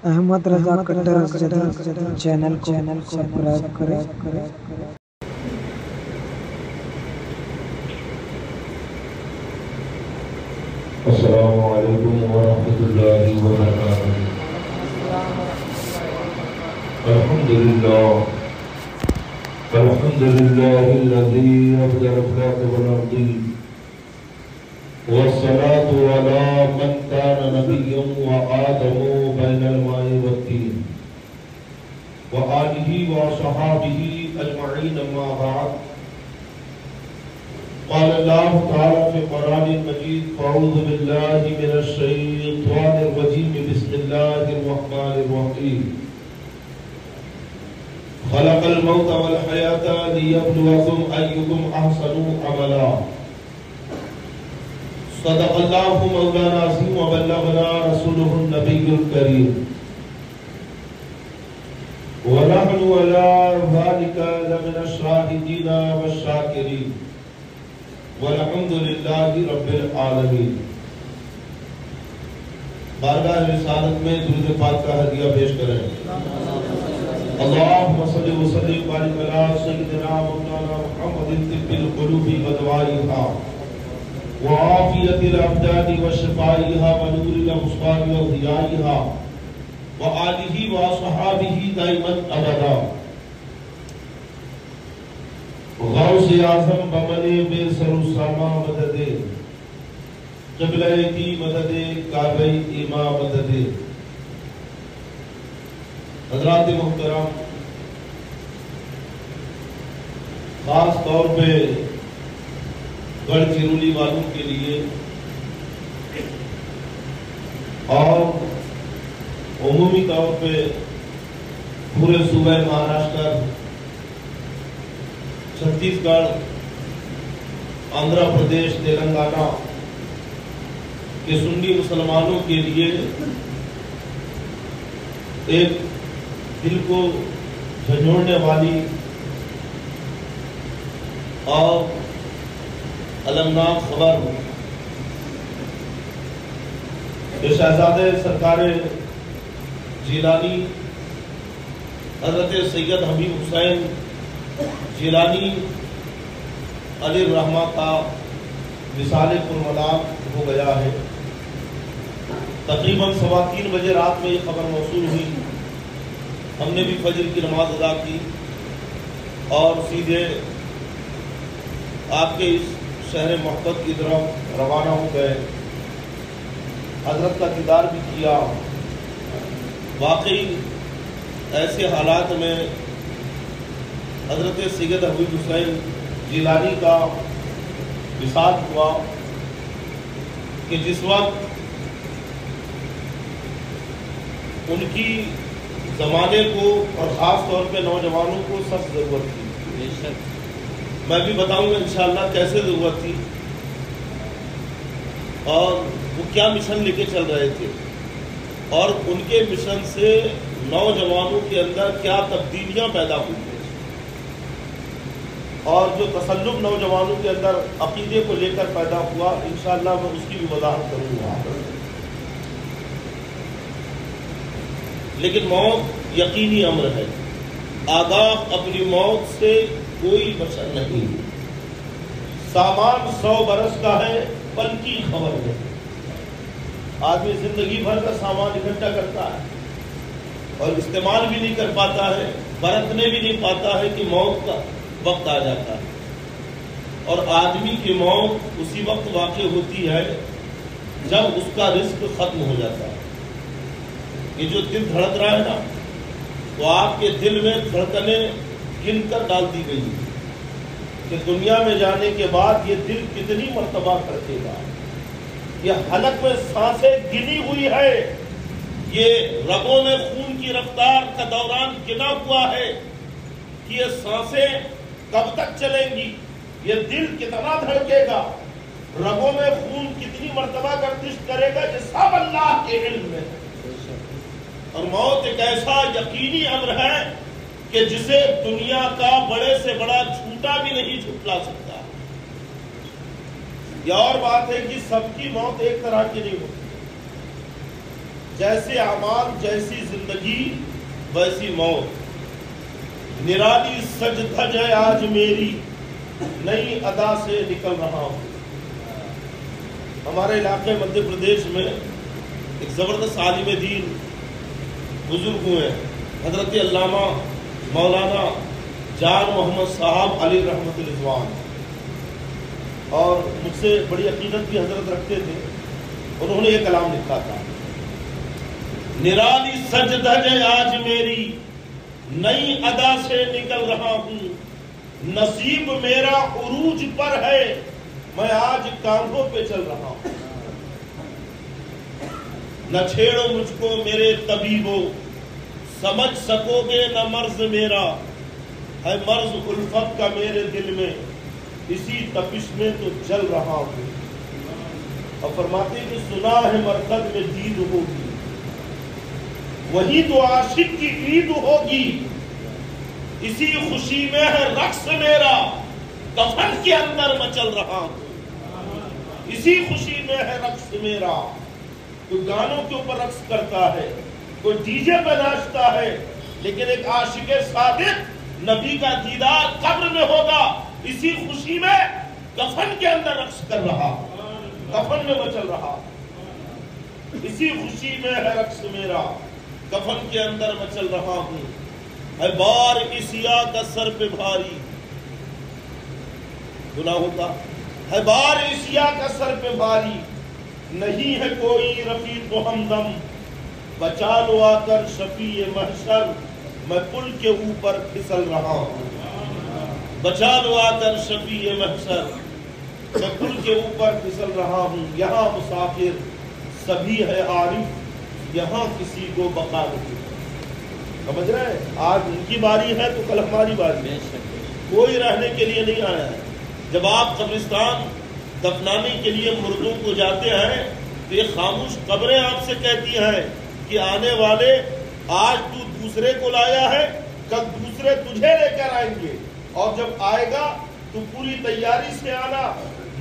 احمد رضا کٹر channel کو subscribe کریں۔ السلام علیکم ورحمۃ اللہ وبرکاتہ۔ الحمد للہ الذی ابدع الخلق والارض والصلاة على من كان نبيا وآدم بين الماء والطين وآله وصحابه أجمعين أما بعد، قال الله تعالى في القرآن المجيد: أعوذ بالله من الشيطان الرجيم، بسم الله الرحمن الرحيم. خلق الموت والحياة ليبلوكم أيكم أحسن عملا. صدق اللہ مولانا العظیم وبلغنا رسوله النبی الکریم، ونحن على ذلك لمن الشاهدین والشاکرین، والحمد للہ رب العالمین۔ بارگاہ رسالت میں درود پاک کا ہدیہ پیش کریں۔ اللہم صلی وسلم وبارک علی سیدنا مولانا محمد طب القلوب ودوائها وعافیت الابدان وشفائها ونور الابصار وضیائها وآلہ وصحابہ دائما ابدا۔ غوث اعظم بمن بے سر و ساما مدد، قبلہ کی مدد، کعبہ ایما مدد۔ حضرات محترم، خاص طور پہ گڑھ چرونی والوں کے لیے اور عمومی طور پہ پورے صوبہ مہاراشٹر، چھتیس گڑھ، آندھرا پردیش، تلنگانہ کے سنی مسلمانوں کے لیے ایک دل کو جھنجھوڑنے والی اور المناک خبر کہ شہزادہ سرکار جیلانی حضرت سید حبیب حسین جیلانی علیہ الرحمہ کا وصال پرمنام ہو گیا ہے۔ تقریباً 3:15 بجے رات میں یہ خبر موصول ہوئی۔ ہم نے بھی فجر کی نماز ادا کی اور سیدھے آپ کے اس شہر محبت کی طرف روانہ ہو گئے۔ حضرت کا دیدار بھی کیا۔ واقعی ایسے حالات میں حضرت سید حبیب حسین جیلانی کا وصال ہوا کہ جس وقت ان کی زمانے کو اور خاص طور پہ نوجوانوں کو سخت ضرورت تھی۔ میں بھی بتاؤں گا انشاءاللہ کیسے ضرورت تھی اور وہ کیا مشن لے کے چل رہے تھے، اور ان کے مشن سے نوجوانوں کے اندر کیا تبدیلیاں پیدا ہوئی ہیں، اور جو تسلط نوجوانوں کے اندر عقیدے کو لے کر پیدا ہوا، انشاءاللہ میں اس کی بھی وضاحت کروں گا۔ لیکن موت یقینی امر ہے، آگاہ اپنی موت سے کوئی بچا نہیں۔ سامان 100 برس کا ہے، پل کی خبر ہے۔ آدمی زندگی بھر کا سامان اکٹھا کرتا ہے اور استعمال بھی نہیں کر پاتا ہے، برتنے بھی نہیں پاتا ہے کہ موت کا وقت آ جاتا ہے، اور آدمی کی موت اسی وقت واقع ہوتی ہے جب اس کا رزق ختم ہو جاتا ہے۔ یہ جو دل دھڑک رہا ہے نا، تو آپ کے دل میں دھڑکنیں گن کر ڈال دی گئی کہ دنیا میں جانے کے بعد یہ دل کتنی مرتبہ کرے گا۔ یہ حلق میں سانسیں گنی ہوئی ہے، یہ رگوں میں خون کی رفتار کا دوران گنا ہوا ہے کہ یہ سانسیں کب تک چلیں گی، یہ دل کتنا دھڑکے گا، رگوں میں خون کتنی مرتبہ گردش کرے گا، یہ سب اللہ کے علم میں ہے۔ اور موت ایک ایسا یقینی امر ہے کہ جسے دنیا کا بڑے سے بڑا جھوٹا بھی نہیں جھٹلا سکتا۔ یہ اور بات ہے کہ سب کی موت ایک طرح کی نہیں ہوتی۔ جیسے اعمال جیسی زندگی ویسی موت، نرالی سج دھج ہے آج میری، نئی ادا سے نکل رہا ہوں۔ ہمارے علاقے مدھیہ پردیش میں ایک زبردست عالم دین بزرگ ہوئے ہیں، حضرت علامہ مولانا جان محمد صاحب علی رحمت رضوان، اور مجھ سے بڑی عقیدت بھی حضرت رکھتے تھے۔ انہوں نے یہ کلام لکھا تھا، نرالی سج دھج ہے آج میری، نئی ادا سے نکل رہا ہوں، نصیب میرا عروج پر ہے، میں آج کاندھوں پہ چل رہا ہوں۔ نہ چھیڑو مجھ کو میرے طبیبو، سمجھ سکو گے نہ مرض میرا، ہے مرض الفت کا میرے دل میں، اسی تپش میں تو جل رہا ہوں۔ اور فرماتے کہ سنا ہے مرقد میں دید ہوگی، وہی تو عاشق کی عید ہوگی، اسی خوشی میں ہے رقص میرا، کفن کے اندر میں چل رہا ہوں۔ اسی خوشی میں ہے رقص میرا، کوئی گانوں کے اوپر رقص کرتا ہے، کوئی ڈی جے پہ ناچتا ہے، لیکن ایک عاشق صادق نبی کا دیدار قبر میں ہوگا، اسی خوشی میں کفن کے اندر رقص کر رہا، کفن میں میں چل رہا، اسی خوشی میں ہے رقص میرا، کفن کے اندر میں چل رہا ہوں۔ ہے بار اسیا کا سر پہ بھاری، گناہوں کا ہے بار اسیا کا سر پہ بھاری، نہیں ہے کوئی رفیق و ہمدم، بچا لو آ کر شفیع محشر، میں پل کے اوپر پھسل رہا ہوں۔ بچا لو آ کر شفیع محشر، میں پل کے اوپر پھسل رہا ہوں۔ یہاں مسافر سبھی ہے عارف، یہاں کسی کو بقا نہیں۔ سمجھ رہے ہیں؟ آج ان کی باری ہے تو کل ہماری باری ہے، کوئی رہنے کے لیے نہیں آیا ہے۔ جب آپ قبرستان دفنانے کے لیے مردوں کو جاتے ہیں تو یہ خاموش قبریں آپ سے کہتی ہیں کہ آنے والے آج تو دوسرے کو لایا ہے، کل دوسرے تجھے لے کر آئیں گے، اور جب آئے گا تو پوری تیاری سے آنا،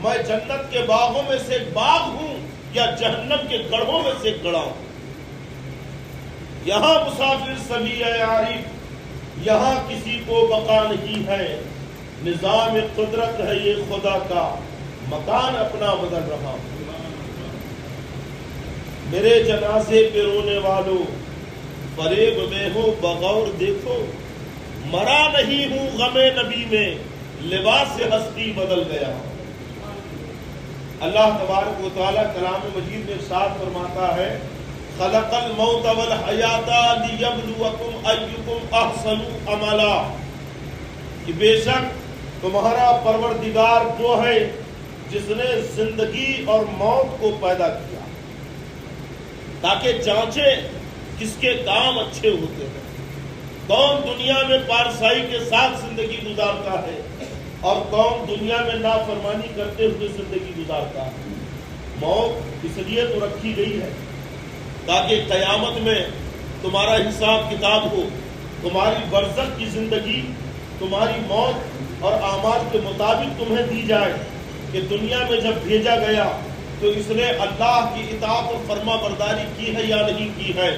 میں جنت کے باغوں میں سے ایک باغ ہوں یا جہنم کے گڑھوں میں سے ایک گڑھا ہوں۔ یہاں مسافر سبھی ہے عارف، یہاں کسی کو بقا نہیں ہے، نظام قدرت ہے یہ خدا کا، مکان اپنا بدل رہا ہوں۔ میرے جنازے پہ رونے والوں، فریب میں ہو بغور دیکھو، مرا نہیں ہوں غم نبی میں، لباس ہستی بدل گیا۔ اللہ تبارک و تعالیٰ کلام مجید میں ارشاد فرماتا ہے، خلق الموت والحیات لیبلوکم ایکم احسن عملا، کہ بے شک تمہارا پروردگار وہ ہے جس نے زندگی اور موت کو پیدا کیا تاکہ جانچے کس کے کام اچھے ہوتے ہیں، کون دنیا میں پارسائی کے ساتھ زندگی گزارتا ہے اور کون دنیا میں نافرمانی کرتے ہوئے زندگی گزارتا ہے۔ موت اس لیے تو رکھی گئی ہے تاکہ قیامت میں تمہارا حساب کتاب ہو، تمہاری برزخ کی زندگی تمہاری موت اور اعمال کے مطابق تمہیں دی جائے کہ دنیا میں جب بھیجا گیا تو اس نے اللہ کی اطاعت اور فرما برداری کی ہے یا نہیں کی ہے،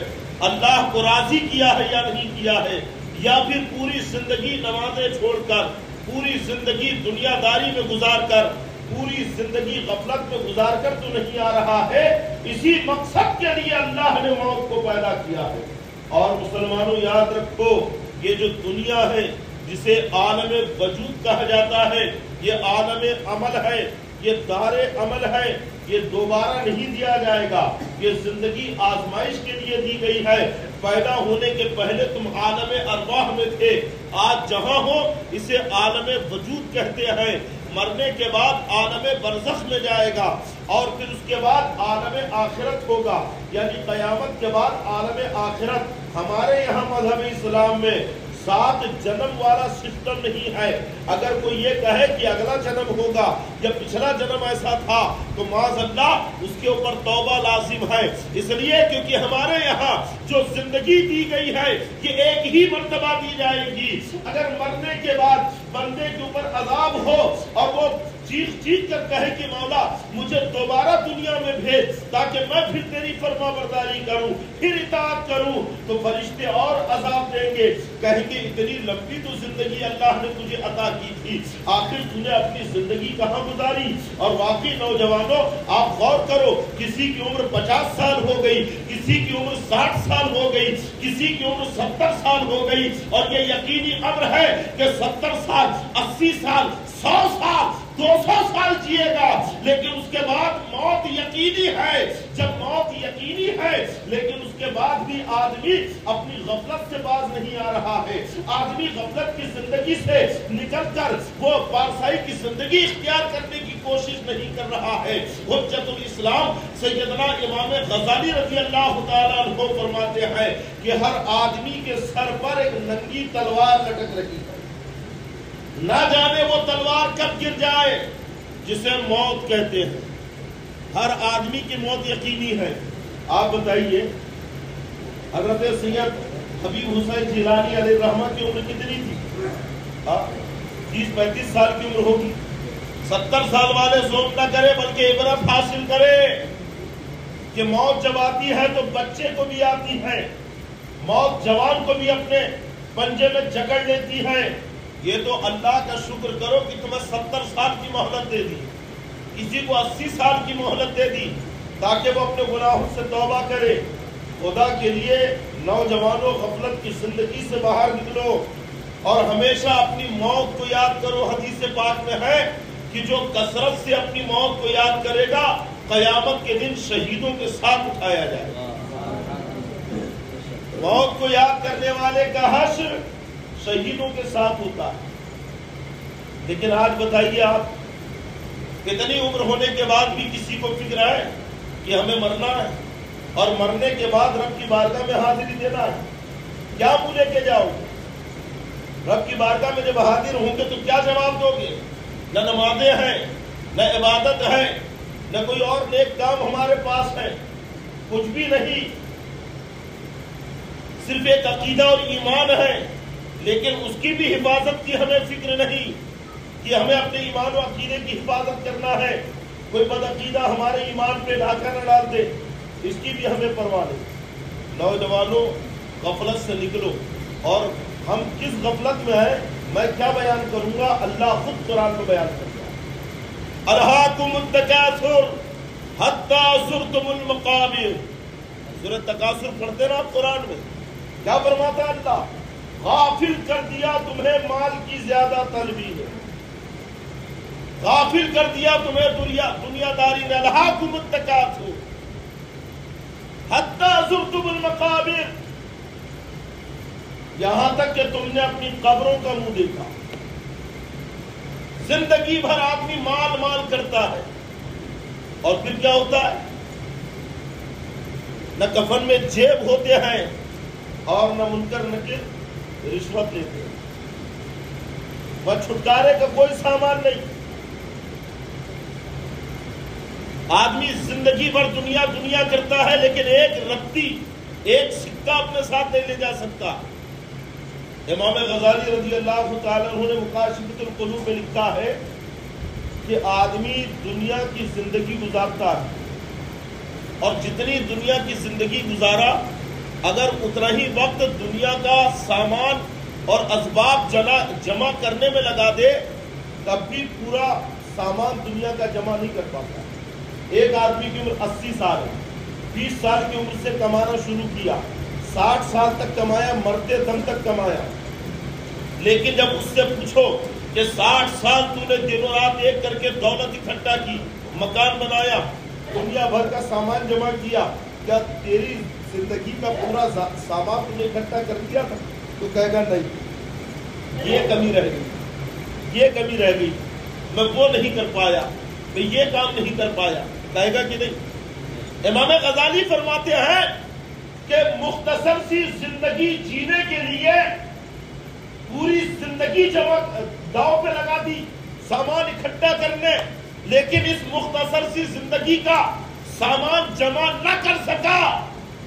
اللہ کو راضی کیا ہے یا نہیں کیا ہے، یا پھر پوری زندگی نمازیں چھوڑ کر، پوری زندگی دنیا داری میں گزار کر، پوری زندگی غفلت میں گزار کر تو نہیں آ رہا ہے۔ اسی مقصد کے لیے اللہ نے موت کو پیدا کیا ہے۔ اور مسلمانوں یاد رکھو، یہ جو دنیا ہے جسے عالم وجود کہا جاتا ہے، یہ عالم عمل ہے، یہ دار عمل ہے، یہ دوبارہ نہیں دیا جائے گا۔ یہ زندگی آزمائش کے لیے دی گئی ہے۔ پیدا ہونے کے پہلے تم عالم ارواح میں تھے، آج جہاں ہو اسے عالم وجود کہتے ہیں۔ مرنے کے بعد عالم برزخ میں جائے گا، اور پھر اس کے بعد عالم آخرت ہوگا، یعنی قیامت کے بعد عالم آخرت۔ ہمارے یہاں مذہب اسلام میں 7 جنم والا سسٹم نہیں ہے۔ اگر کوئی یہ کہے کہ اگلا جنم ہوگا یا پچھلا جنم ایسا تھا تو معاذ اللہ اس کے اوپر توبہ لازم ہے، اس لیے کیونکہ ہمارے یہاں جو زندگی دی گئی ہے یہ ایک ہی مرتبہ دی جائے گی۔ اگر مرنے کے بعد بندے کے اوپر عذاب ہو اور وہ چیخ چیخ کر کہے کہ مولا مجھے دوبارہ دنیا میں بھیج تاکہ میں پھر تیری فرما برداری کروں، پھر اطاعت کروں، تو فرشتے اور عذاب دیں گے، کہیں گے اتنی لمبی تو زندگی اللہ نے تجھے عطا کی تھی، آخر تو نے اپنی زندگی کہاں گزاری؟ اور واقعی نوجوانوں آپ غور کرو، کسی کی عمر 50 سال ہو گئی، کسی کی عمر 60 سال ہو گئی، کسی کی عمر 70 سال ہو گئی، اور یہ یقینی امر ہے کہ 70 سال 80 سال 100 سال 200 سال جیے گا، لیکن اس کے بعد موت یقینی ہے۔ جب موت یقینی ہے لیکن اس کے بعد بھی آدمی اپنی غفلت سے باز نہیں آ رہا ہے، آدمی غفلت کی زندگی سے نکل کر وہ بارسائی کی زندگی اختیار کرنے کی کوشش نہیں کر رہا ہے۔ حجت الاسلام سیدنا امام غزالی رضی اللہ تعالیٰ عنہ فرماتے ہیں کہ ہر آدمی کے سر پر ایک ننگی تلوار لٹک رہی ہے، نہ جانے وہ تلوار کب گر جائے، جسے موت کہتے ہیں۔ ہر آدمی کی موت یقینی ہے۔ آپ بتائیے حضرت سید حبیب حسین جیلانی علیہ الرحمہ کی عمر کتنی تھی؟ 30-35 سال کی عمر ہوگی۔ 70 سال والے ذوق نہ کرے بلکہ عبرت حاصل کرے کہ موت جب آتی ہے تو بچے کو بھی آتی ہے، موت جوان کو بھی اپنے پنجے میں جکڑ لیتی ہے۔ یہ تو اللہ کا شکر کرو کہ تمہیں 70 سال کی مہلت دے دی، کسی کو 80 سال کی مہلت دے دی تاکہ وہ اپنے گناہوں سے توبہ کرے۔ خدا کے لیے نوجوانوں غفلت کی زندگی سے باہر نکلو اور ہمیشہ اپنی موت کو یاد کرو۔ حدیث پاک میں ہے کہ جو کثرت سے اپنی موت کو یاد کرے گا قیامت کے دن شہیدوں کے ساتھ اٹھایا جائے گا۔ موت کو یاد کرنے والے کا حشر شہیدوں کے ساتھ ہوتا ہے۔ لیکن آج بتائیے آپ کتنی عمر ہونے کے بعد بھی کسی کو فکر ہے کہ ہمیں مرنا ہے اور مرنے کے بعد رب کی بارگاہ میں حاضری دینا ہے؟ کیا منہ لے کے جاؤ گے؟ رب کی بارگاہ میں جب حاضر ہوں گے تو کیا جواب دو گے؟ نہ نمازیں ہیں، نہ عبادت ہے، نہ کوئی اور نیک کام ہمارے پاس ہے، کچھ بھی نہیں، صرف ایک عقیدہ اور ایمان ہے، لیکن اس کی بھی حفاظت کی ہمیں فکر نہیں کہ ہمیں اپنے ایمان و عقیدے کی حفاظت کرنا ہے۔ کوئی بدعقیدہ ہمارے ایمان پہ ڈھاکہ نہ ڈال دے، اس کی بھی ہمیں پرواہ نہیں۔ نوجوانوں غفلت سے نکلو، اور ہم کس غفلت میں ہیں میں کیا بیان کروں گا، اللہ خود قرآن میں بیان کرتا ہے۔ الہاکم التکاثر حتی زرتم المقابر، سورۃ تکاثر پڑھتے نا آپ قرآن میں، کیا فرماتا ہے اللہ؟ غافل کر دیا تمہیں مال کی زیادہ طلبی نے، غافل کر دیا تمہیں دنیا داری نے۔ الہاکم التکاثر حتی زرتم المقابر، یہاں تک کہ تم نے اپنی قبروں کا منہ دیکھا۔ زندگی بھر آدمی مال مال کرتا ہے اور پھر کیا ہوتا ہے؟ نہ کفن میں جیب ہوتے ہیں اور نہ منکر نکیر رشوت لیتے ہیں، بس چھٹکارے کا کوئی سامان نہیں۔ آدمی زندگی بھر دنیا دنیا کرتا ہے لیکن ایک رتی ایک سکہ اپنے ساتھ نہیں لے جا سکتا۔ امام غزالی رضی اللہ تعالیٰ عنہ نے مقاشفۃ القلوب میں لکھا ہے کہ آدمی دنیا کی زندگی گزارتا ہے، اور جتنی دنیا کی زندگی گزارا اگر اتنا ہی وقت دنیا کا سامان اور اسباب جمع کرنے میں لگا دے تب بھی پورا سامان دنیا کا جمع نہیں کر پاتا۔ ایک آدمی کی عمر 80 سال ہے، 20 سال کی عمر سے کمانا شروع کیا، 60 سال تک کمایا، مرتے دم تک کمایا، لیکن جب اس سے پوچھو کہ 60 سال تو نے دنوں رات ایک کر کے دولت اکٹھا کی، مکان بنایا، دنیا بھر کا سامان جمع کیا، کیا تیری زندگی کا پورا سامان تجھے اکٹھا کر دیا تھا؟ تو کہے گا نہیں، یہ کمی رہ گئی، یہ کمی رہ گئی، میں وہ نہیں کر پایا، میں یہ کام نہیں کر پایا، کہے گا کہ نہیں؟ امام غزالی فرماتے ہیں کہ مختصر سی زندگی جینے کے لیے پوری زندگی جمع داؤ پہ لگا دی سامان اکٹھا کرنے، لیکن اس مختصر سی زندگی کا سامان جمع نہ کر سکا۔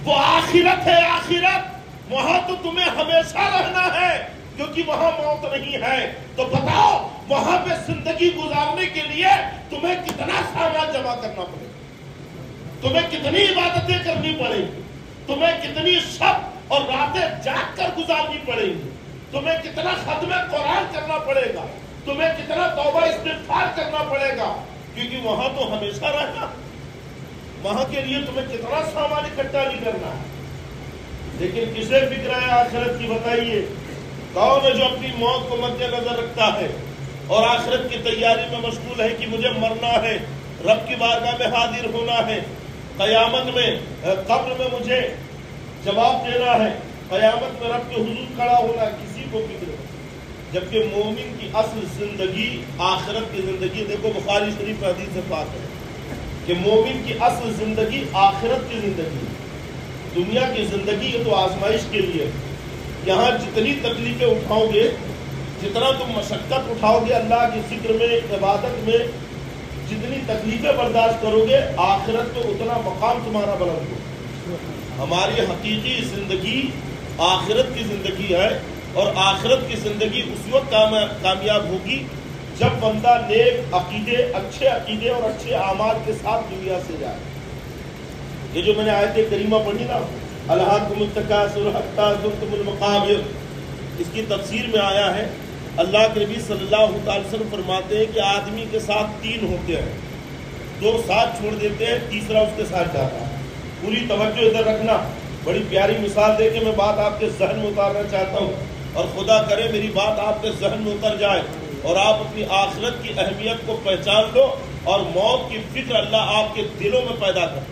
وہ آخرت ہے، آخرت وہاں تو تمہیں ہمیشہ رہنا ہے، کیونکہ وہاں موت نہیں ہے. تو بتاؤ وہاں پہ زندگی گزارنے کے لیے تمہیں کتنا سامان جمع کرنا پڑے گا, تمہیں کتنی عبادتیں کرنی پڑیں گی, تمہیں کتنی شب اور راتیں جاگ کر گزارنی پڑیں گی, تمہیں کتنا ختم قرآن کرنا پڑے گا, تمہیں کتنا توبہ استغفار کرنا پڑے گا, کیونکہ وہاں تو ہمیشہ رہنا, وہاں کے لیے تمہیں کتنا سامان اکٹھا نہیں کرنا ہے. لیکن کسے فکر ہے آخرت کی بتائیے؟ کون ہے جو اپنی موت کو مد نظر رکھتا ہے اور آخرت کی تیاری میں مشغول ہے کہ مجھے مرنا ہے, رب کی بارگاہ میں حاضر ہونا ہے, قیامت میں قبر میں مجھے جواب دینا ہے, قیامت میں رب کے حضور کھڑا ہونا ہے, کسی کو فکر ہے. جبکہ مومن کی اصل زندگی آخرت کی زندگی, دیکھو بخاری شریف حدیث سے بات ہے کہ مومن کی اصل زندگی آخرت کی زندگی ہے. دنیا کی زندگی یہ تو آزمائش کے لیے, یہاں جتنی تکلیفیں اٹھاؤ گے, جتنا تم مشقت اٹھاؤ گے اللہ کی فکر میں, عبادت میں, جتنی تکلیفیں برداشت کرو گے, آخرت میں اتنا مقام تمہارا بلند ہو. ہماری حقیقی زندگی آخرت کی زندگی ہے, اور آخرت کی زندگی اس وقت کامیاب ہوگی جب بندہ نیک عقیدے, اچھے عقیدے اور اچھے اعمال کے ساتھ دنیا سے جائے. یہ جو میں نے آیت کریمہ پڑھی نا, الہاکم التکاثر حتی زرتم المقابر, اس کی تفسیر میں آیا ہے اللہ کے نبی صلی اللہ تعالی وسلم فرماتے ہیں کہ آدمی کے ساتھ تین ہوتے ہیں, دو ساتھ چھوڑ دیتے ہیں, تیسرا اس کے ساتھ جاتا ہے. پوری توجہ ادھر رکھنا, بڑی پیاری مثال دے کے میں بات آپ کے ذہن میں اتارنا چاہتا ہوں, اور خدا کرے میری بات آپ کے ذہن میں اتر جائے اور آپ اپنی آخرت کی اہمیت کو پہچان لو, اور موت کی فکر اللہ آپ کے دلوں میں پیدا کر.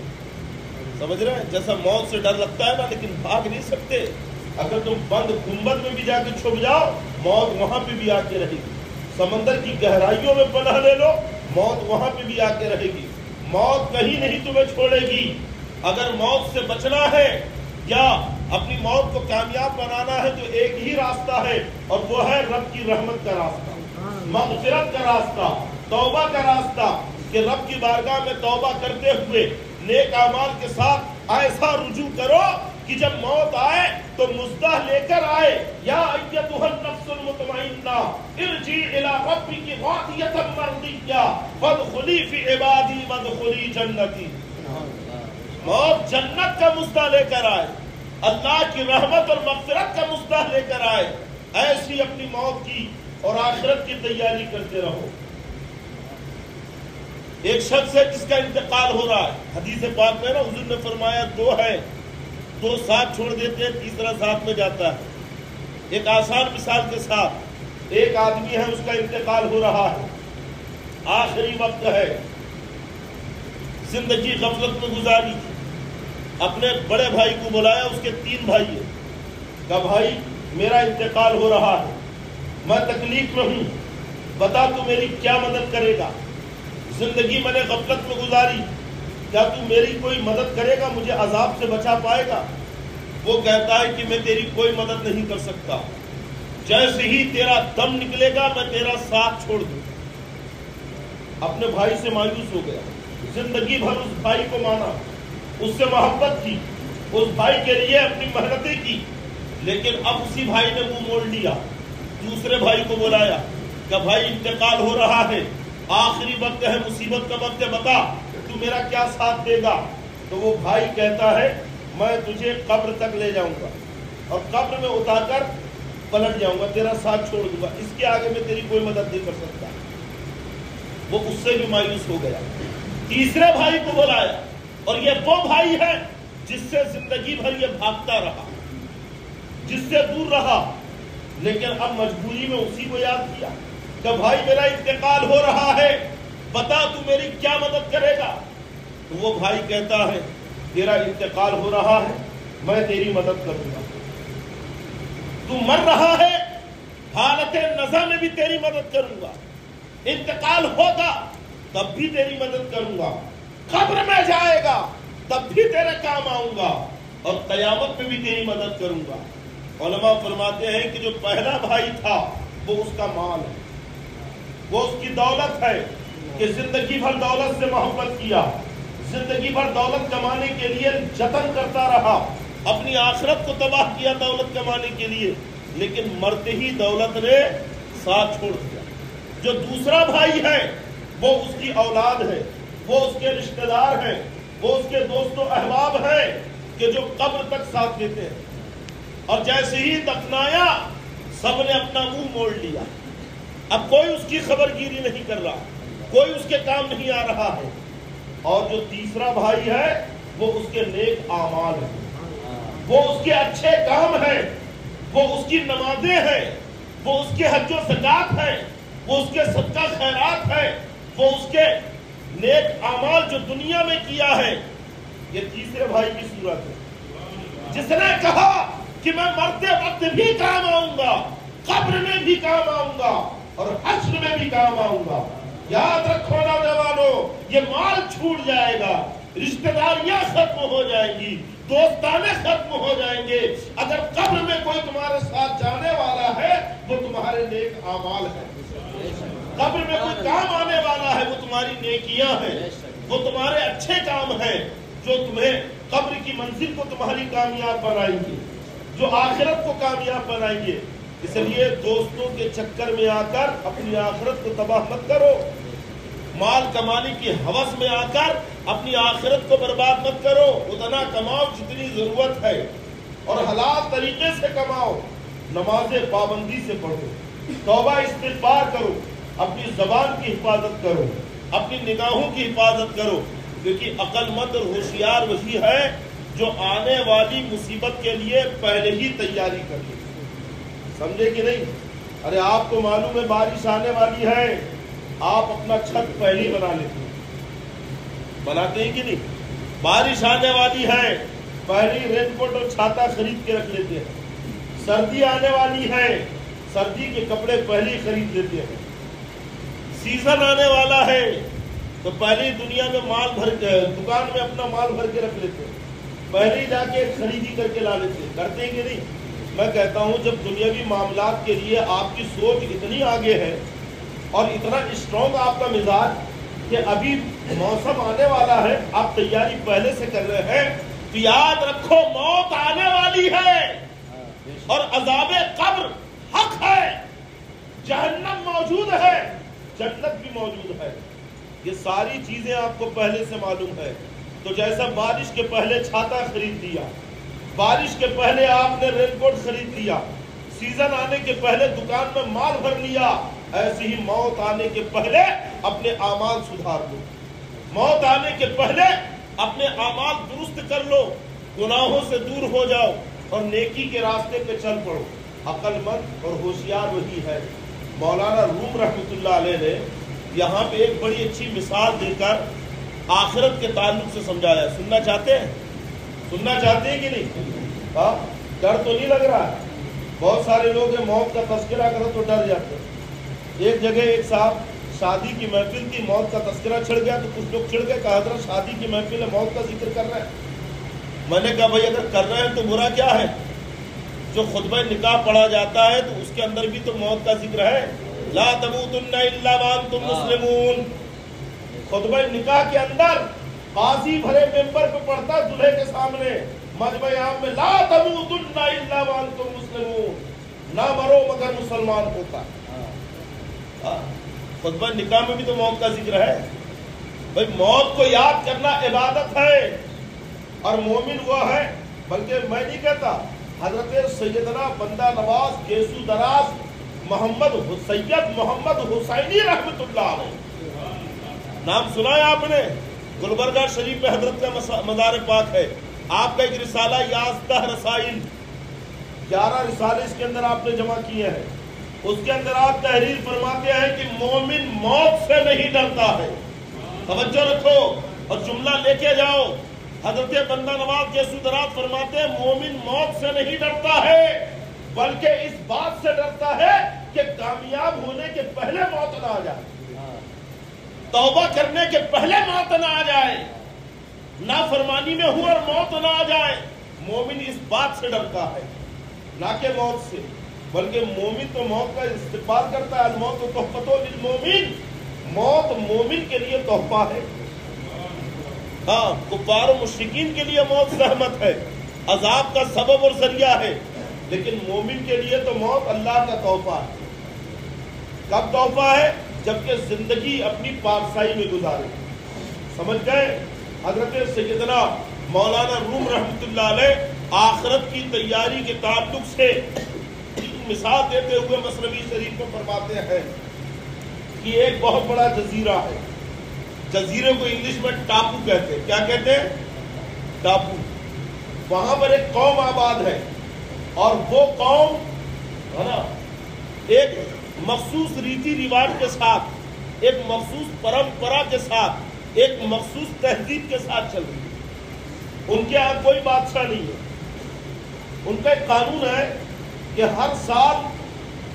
سمجھ رہے ہیں؟ جیسا موت سے ڈر لگتا ہے نا, لیکن بھاگ نہیں سکتے. اگر تم بند گنبد میں بھی جا کے چھپ جاؤ, موت وہاں پہ بھی آ کے رہے گی. سمندر کی گہرائیوں میں پناہ لے لو, موت وہاں پہ بھی آ کے رہے گی. موت کہیں نہیں تمہیں چھوڑے گی. اگر موت سے بچنا ہے یا اپنی موت کو کامیاب بنانا ہے تو ایک ہی راستہ ہے, اور وہ ہے رب کی رحمت کا راستہ, مغفرت کا راستہ, توبہ کا راستہ, کہ رب کی بارگاہ میں توبہ کرتے ہوئے نیک اعمال کے ساتھ ایسا رجوع کرو کہ جب موت آئے تو مزدہ لے کر آئے, یا ایتھا النفس المطمئنہ ارجعی الی ربک راضیۃ مرضیہ فادخلی فی عبادی وادخلی جنتی. موت جنت کا مزدہ لے کر آئے, اللہ کی رحمت اور مغفرت کا مزدہ لے کر آئے. ایسی اپنی موت کی اور آخرت کی تیاری کرتے رہو. ایک شخص ہے جس کا انتقال ہو رہا ہے, حدیث پاک میں نا حضور نے فرمایا دو ہے, دو ساتھ چھوڑ دیتے ہیں, تیسرا ساتھ میں جاتا ہے. ایک آسان مثال کے ساتھ, ایک آدمی ہے اس کا انتقال ہو رہا ہے, آخری وقت ہے, زندگی غفلت میں گزاری, اپنے بڑے بھائی کو بلایا, اس کے 3 بھائی ہیں, کہا بھائی میرا انتقال ہو رہا ہے, میں تکلیف میں ہوں, بتا تو میری کیا مدد کرے گا؟ زندگی میں نے غفلت میں گزاری, کیا تو میری کوئی مدد کرے گا, مجھے عذاب سے بچا پائے گا؟ وہ کہتا ہے کہ میں تیری کوئی مدد نہیں کر سکتا, جیسے ہی تیرا دم نکلے گا میں تیرا ساتھ چھوڑ دوں. اپنے بھائی سے مایوس ہو گیا, زندگی بھر اس بھائی کو مانا, اس سے محبت کی, اس بھائی کے لیے اپنی محنتیں کی, لیکن اب اسی بھائی نے منہ موڑ لیا. دوسرے بھائی کو بلایا کہ بھائی انتقال ہو رہا ہے, آخری وقت ہے, مصیبت کا وقت ہے, بتا تو میرا کیا ساتھ دے گا؟ تو وہ بھائی کہتا ہے میں تجھے قبر تک لے جاؤں گا اور قبر میں اتار کر پلٹ جاؤں گا, تیرا ساتھ چھوڑ دوں گا, اس کے آگے میں تیری کوئی مدد نہیں کر سکتا. وہ اس سے بھی مایوس ہو گیا. تیسرے بھائی کو بلایا, اور یہ وہ بھائی ہے جس سے زندگی بھر یہ بھاگتا رہا, جس سے دور رہا, لیکن اب مجبوری میں اسی کو یاد کیا کہ بھائی میرا انتقال ہو رہا ہے, بتا تو میری کیا مدد کرے گا؟ تو وہ بھائی کہتا ہے تیرا انتقال ہو رہا ہے, میں تیری مدد کروں گا. تو مر رہا ہے, حالت نزع میں بھی تیری مدد کروں گا, انتقال ہوگا تب بھی تیری مدد کروں گا, قبر میں جائے گا تب بھی تیرے کام آؤں گا, اور قیامت میں بھی تیری مدد کروں گا. علماء فرماتے ہیں کہ جو پہلا بھائی تھا وہ اس کا مال ہے, وہ اس کی دولت ہے کہ زندگی بھر دولت سے محبت کیا, زندگی بھر دولت کمانے کے لیے جتن کرتا رہا, اپنی آخرت کو تباہ کیا دولت کمانے کے لیے. لیکن مرتے ہی دولت نے ساتھ چھوڑ دیا. جو دوسرا بھائی ہے وہ اس کی اولاد ہے، وہ اس کے رشتہ دار ہیں، وہ اس کے دوست و احباب ہیں کہ جو قبر تک ساتھ دیتے ہیں. اور جیسے ہی دفنایا سب نے اپنا منہ موڑ لیا. اب کوئی اس کی خبر گیری نہیں کر رہا، کوئی اس کے کام نہیں آ رہا ہے. اور جو تیسرا بھائی ہے وہ اس کے نیک اعمال ہیں، وہ اس کے اچھے کام ہیں، وہ اس کی نمازیں ہیں، وہ اس کے حج و زکات ہیں، وہ اس کے صدقہ خیرات ہیں، وہ اس کے نیک اعمال جو دنیا میں کیا ہے. یہ تیسرے بھائی کی صورت ہے جس نے کہا کہ میں مرتے وقت بھی کام آؤں گا، قبر میں بھی کام آؤں گا اور حشر میں بھی کام آؤں گا. یاد رکھو نوجوانوں، یہ مال چھوٹ جائے گا، رشتہ داریاں ختم ہو جائیں گی، دوستانے ختم ہو جائیں گے. اگر قبر میں کوئی تمہارے ساتھ جانے والا ہے وہ تمہارے نیک اعمال ہیں. قبر میں کوئی کام آنے والا ہے وہ تمہاری نیکیاں ہیں، وہ تمہارے اچھے کام ہیں جو تمہیں قبر کی منزل کو تمہاری کامیاب بنائیں گے، جو آخرت کو کامیاب بنائیں گے. اس لیے دوستوں کے چکر میں آ کر اپنی آخرت کو تباہ مت کرو، مال کمانے کی ہوس میں آ کر اپنی آخرت کو برباد مت کرو. اتنا کماؤ جتنی ضرورت ہے اور حلال طریقے سے کماؤ. نمازیں پابندی سے پڑھو، توبہ استغفار کرو، اپنی زبان کی حفاظت کرو، اپنی نگاہوں کی حفاظت کرو. کیونکہ عقل مند اور ہوشیار وہی ہے جو آنے والی مصیبت کے لیے پہلے ہی تیاری کر لے. سمجھے کہ نہیں؟ ارے آپ کو معلوم ہے بارش آنے والی ہے، آپ اپنا چھت پہلے ہی بنا لیتے ہیں، بناتے ہیں کہ نہیں؟ بارش آنے والی ہے، پہلے ہی رین کوٹ اور چھاتا خرید کے رکھ لیتے ہیں. سردی آنے والی ہے، سردی کے کپڑے پہلے ہی خرید لیتے ہیں. سیزن آنے والا ہے تو پہلے ہی دنیا میں مال بھر کے دکان میں اپنا مال بھر کے رکھ لیتے ہیں، پہلے ہی جا کے خریدی کر کے لا لیتے ہیں. کرتے ہیں کہ نہیں؟ میں کہتا ہوں جب دنیاوی معاملات کے لیے آپ کی سوچ اتنی آگے ہے اور اتنا اسٹرانگ آپ کا مزاج کہ ابھی موسم آنے والا ہے، آپ تیاری پہلے سے کر رہے ہیں، تو یاد رکھو موت آنے والی ہے اور عذاب قبر حق ہے. جہنم موجود ہے، جنت بھی موجود ہے. یہ ساری چیزیں آپ کو پہلے سے معلوم ہے. تو جیسا بارش کے پہلے چھاتا خرید لیا، بارش کے پہلے آپ نے رین کوٹ خرید لیا، سیزن آنے کے پہلے دکان میں مال بھر لیا، ایسے ہی موت آنے کے پہلے اپنے اعمال سدھار لو. موت آنے کے پہلے اپنے اعمال درست کر لو، گناہوں سے دور ہو جاؤ اور نیکی کے راستے پہ چل پڑو. عقل مند اور ہوشیار وہی ہے. مولانا روم رحمۃ اللہ علیہ نے یہاں پہ ایک بڑی اچھی مثال دے کر آخرت کے تعلق سے سمجھایا. سننا چاہتے ہیں؟ سننا چاہتے ہیں کہ نہیں؟ ہاں، ڈر تو نہیں لگ رہا ہے؟ بہت سارے لوگ موت کا تذکرہ کرو تو ڈر جاتے ہیں. ایک جگہ ایک صاحب شادی کی محفل کی، موت کا تذکرہ چھڑ گیا تو کچھ لوگ چھڑ گئے، کہا حضرت شادی کی محفل ہے، موت کا ذکر کر رہے ہیں. میں نے کہا بھائی اگر کر رہے ہیں تو برا کیا ہے؟ جو خطبہ نکاح پڑھا جاتا ہے تو اس کے اندر بھی تو موت کا ذکر ہے. لا تموتن الا وانتم مسلمون. خطبہ نکاح کے اندر قاضی بھرے ممبر پہ پڑھتا دلہے کے سامنے مجمع عام میں، لا تموتن الا وانتم مسلمون، نہ مرو مگر مسلمان ہوتا. خطبہ نکاح میں بھی تو موت کا ذکر ہے. بھائی موت کو یاد کرنا عبادت ہے اور مومن وہ ہے. بلکہ میں نہیں کہتا، حضرت سیدنا بندہ نواز گیسو دراز سید محمد حسینی رحمت اللہ علیہ، نام سنا ہے آپ نے؟ گلبرگہ شریف میں حضرت کا مزار پاک ہے. آپ کا ایک رسالہ 11 رسائل، 11 رسالے اس کے اندر آپ نے جمع کیے ہیں. اس کے اندر آپ تحریر فرماتے ہیں کہ مومن موت سے نہیں ڈرتا ہے. توجہ رکھو اور جملہ لے کے جاؤ. حضرت بندہ نواز گیسو دراز فرماتے ہیں مومن موت سے نہیں ڈرتا ہے بلکہ اس بات سے ڈرتا ہے کہ کامیاب ہونے کے پہلے موت نہ آ جائے، توبہ کرنے کے پہلے موت نہ آ جائے، نافرمانی میں ہو اور موت نہ آ جائے. مومن اس بات سے ڈرتا ہے نہ کہ موت سے، بلکہ مومن تو موت کا استقبال کرتا ہے. الموت تحفۃ للمومن، موت مومن کے لیے تحفہ ہے. ہاں، کفار و مشرکین کے لیے موت زحمت ہے، عذاب کا سبب اور ذریعہ ہے. لیکن مومن کے لیے تو موت اللہ کا تحفہ ہے. کب تحفہ ہے؟ جبکہ زندگی اپنی پارسائی میں گزارے. سمجھ گئے؟ حضرت سیدنا مولانا روم رحمۃ اللہ علیہ آخرت کی تیاری کے تعلق سے مثال دیتے ہوئے مثنوی شریف میں فرماتے ہیں کہ ایک بہت بڑا جزیرہ ہے. جزیرے کو انگلش میں ٹاپو کہتے ہیں. کیا کہتے ہیں؟ ٹاپو. وہاں پر ایک قوم آباد ہے اور وہ قوم ہے نا ایک مخصوص ریتی رواج کے ساتھ، ایک مخصوص پرمپرا کے ساتھ، ایک مخصوص تہذیب کے ساتھ چل رہی ہے. ان کے یہاں کوئی بادشاہ نہیں ہے. ان کا ایک قانون ہے کہ ہر سال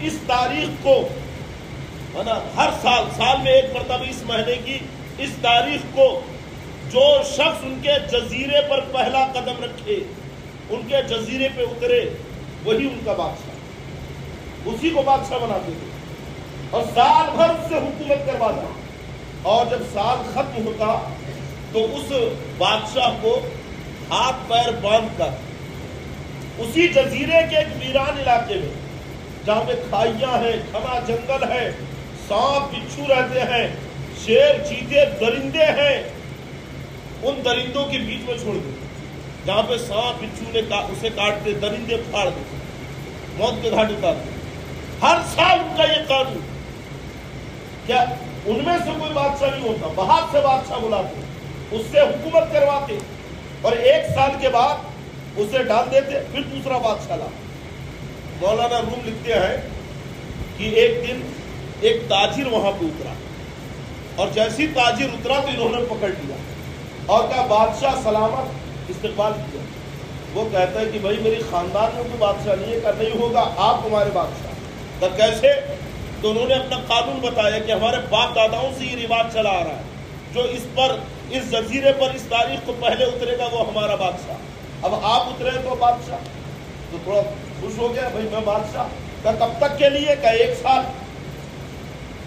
اس تاریخ کو ہے نا، ہر سال میں ایک مرتبہ اس مہینے کی اس تاریخ کو جو شخص ان کے جزیرے پر پہلا قدم رکھے، ان کے جزیرے پہ اترے، وہی ان کا بادشاہ. اسی کو بادشاہ بناتے تھے اور سال بھر اس سے حکومت کرواتا. اور جب سال ختم ہوتا تو اس بادشاہ کو ہاتھ پیر باندھ کر اسی جزیرے کے ایک ویران علاقے میں جہاں پہ کھائیاں ہیں، گھنا جنگل ہے، سانپ بچھو رہتے ہیں، شیر چیتے درندے ہیں، ان درندوں کے بیچ میں چھوڑ دیتے. جہاں پہ سانپ بچھو نے اسے کاٹتے، درندے پھاڑ دیتے، موت کے گھاٹ اتارتے. ہر سال ان کا یہ قانون. کیا ان میں سے کوئی بادشاہ نہیں ہوتا، باہر سے بادشاہ بلاتے، اس سے حکومت کرواتے اور ایک سال کے بعد اسے ڈال دیتے، پھر دوسرا بادشاہ لاتے. مولانا روم لکھتے ہیں کہ ایک دن ایک تاجر وہاں پہ اترا اور جیسی تاجر اترا تو انہوں نے پکڑ لیا اور کہا بادشاہ سلامت، استقبال کیا. وہ کہتا ہے کہ بھائی میری خاندان میں کوئی بادشاہ نہیں ہے. کہ نہیں ہوگا، آپ ہمارے بادشاہ. تو کیسے؟ تو انہوں نے اپنا قانون بتایا کہ ہمارے باپ داداؤں سے یہ رواج چلا آ رہا ہے، جو اس جزیرے پر اس تاریخ کو پہلے اترے گا وہ ہمارا بادشاہ. اب آپ اترے تو بادشاہ. تو تھوڑا خوش ہو گیا، بھائی میں بادشاہ. کہ کب تک کے لیے؟ کہ ایک سال.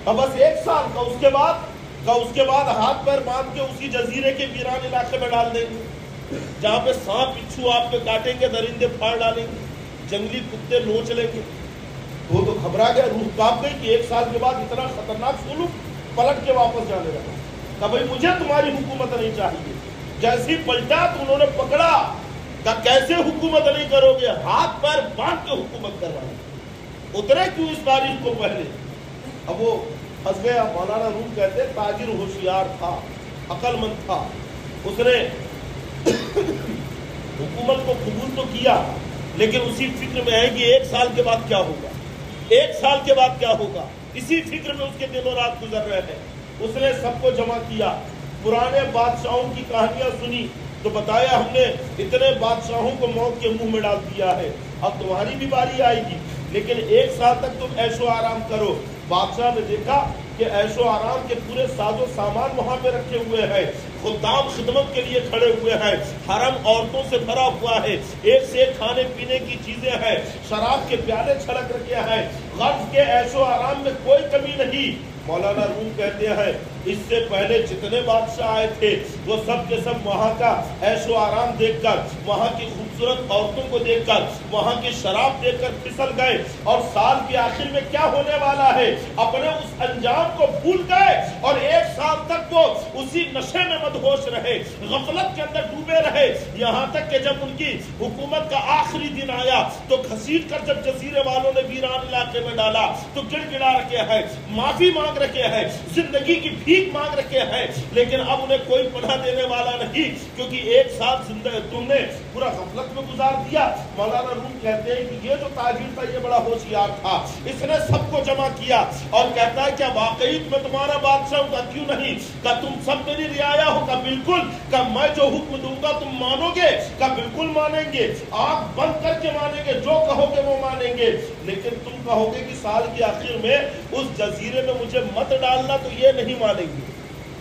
بس ایک سال کا. اس کے بعد ہاتھ پیر باندھ کے اسی جزیرے کے ویران علاقے میں ڈال دیں گے جہاں پہ سانپ بچھو آپ پہ کاٹیں گے، درندے پھاڑ ڈالیں گے، جنگلی کتے نوچ لیں گے. وہ تو گھبرا گیا، روح کانپ گئی کہ ایک سال کے بعد اتنا خطرناک سلوک. پلٹ کے واپس جانے لگا. کہ بھائی مجھے تمہاری حکومت نہیں چاہیے. جیسی پلٹا تو انہوں نے پکڑا. کہ کیسے حکومت نہیں کرو گے؟ ہاتھ پیر باندھ کے حکومت کروائے. اترے کیوں اس تاریخ کو پہلے؟ اب وہ پھنس گیا. مولانا روم کہتے تاجر ہوشیار تھا، عقل مند تھا. اس نے حکومت کو قبول تو کیا لیکن اسی فکر میں ہے کہ ایک سال کے بعد کیا ہوگا، ایک سال کے بعد کیا ہوگا. اسی فکر میں اس کے دن و رات گزر رہے ہیں. اس نے سب کو جمع کیا، پرانے بادشاہوں کی کہانیاں سنی تو بتایا ہم نے اتنے بادشاہوں کو موت کے منہ میں ڈال دیا ہے، اب تمہاری بھی باری آئے گی، لیکن ایک سال تک تم عیش و آرام کرو. بادشاہ نے دیکھا کہ عیش و آرام کے پورے ساز و سامان وہاں پہ رکھے ہوئے ہیں، خدام خدمت کے لیے کھڑے ہوئے ہیں، حرم عورتوں سے بھرا ہوا ہے، ایک سے ایک کھانے پینے کی چیزیں ہیں، شراب کے پیالے چھڑک رکھے ہیں، غرض کے عیش و آرام میں کوئی کمی نہیں. مولانا روم کہتے ہیں اس سے پہلے جتنے بادشاہ آئے تھے وہ سب کے سب وہاں کا عیش و آرام دیکھ کر، وہاں کی خوبصورت عورتوں کو دیکھ کر، وہاں کی شراب دیکھ کر پھسل گئے اور سال کے آخر میں کیا ہونے والا ہے اپنے اس انجام کو بھول گئے اور ایک سال تک وہ اسی نشے میں مدہوش رہے، غفلت کے اندر ڈوبے رہے. یہاں تک کہ جب ان کی حکومت کا آخری دن آیا تو گھسیٹ کر جب جزیرے والوں نے ویران علاقے میں ڈالا تو گڑ گڑا رکھے ہیں، معافی مانگ رکھے ہیں، زندگی کی بھیک مانگ رکھے ہیں، لیکن اب انہیں کوئی پناہ دینے والا نہیں کیونکہ ایک سال تم نے پورا غفلت میں گزار دیا. مولانا روم کہتے ہیں کہ یہ جو تاجر تھا یہ بڑا ہوشیار تھا، اس نے سب کو جمع کیا اور کہتا ہے کیا واقعی میں تمہارا بادشاہ ہوں؟ کیوں نہیں؟ کہ تم سب میری رعایا ہو؟ کہ بالکل. کہ میں جو حکم دوں گا تم مانو گے؟ کہ بالکل مانیں گے، آنکھ بند کر کے مانیں گے، جو کہو گے وہ مانیں گے. لیکن تم کہو گے کہ سال کے آخر میں اس جزیرے میں مجھے مت ڈالنا تو یہ نہیں مانیں گے،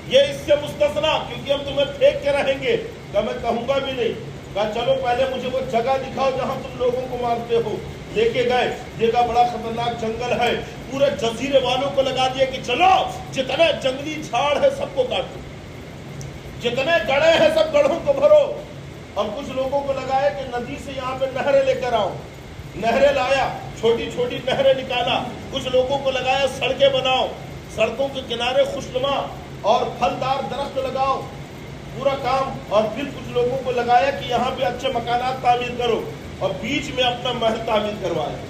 یہ اس سے مستثنا، کیونکہ ہم تمہیں پھینک کے رہیں گے. کہ میں کہوں گا بھی نہیں. کہا چلو پہلے مجھے وہ جگہ دکھاؤ جہاں تم لوگوں کو مارتے ہو. لے کے گئے، دیکھا بڑا خطرناک جنگل ہے، پورے جزیرے والوں کو لگا دیا کہ چلو جتنے جنگلی جھاڑ ہے سب کو کاٹو، جتنے گڑھے ہیں سب گڑھوں کو بھرو. اور کچھ لوگوں کو لگایا کہ ندی سے یہاں پہ نہریں لے کر آؤ. نہریں لایا، چھوٹی چھوٹی نہریں نکالا، کچھ لوگوں کو لگایا سڑکیں بناؤ، سڑکوں کے کنارے خوشنما اور پھلدار درخت لگاؤ، پورا کام، اور پھر کچھ لوگوں کو لگایا کہ یہاں پہ اچھے مکانات تعمیر کرو، اور بیچ میں اپنا محل تعمیر کروایا۔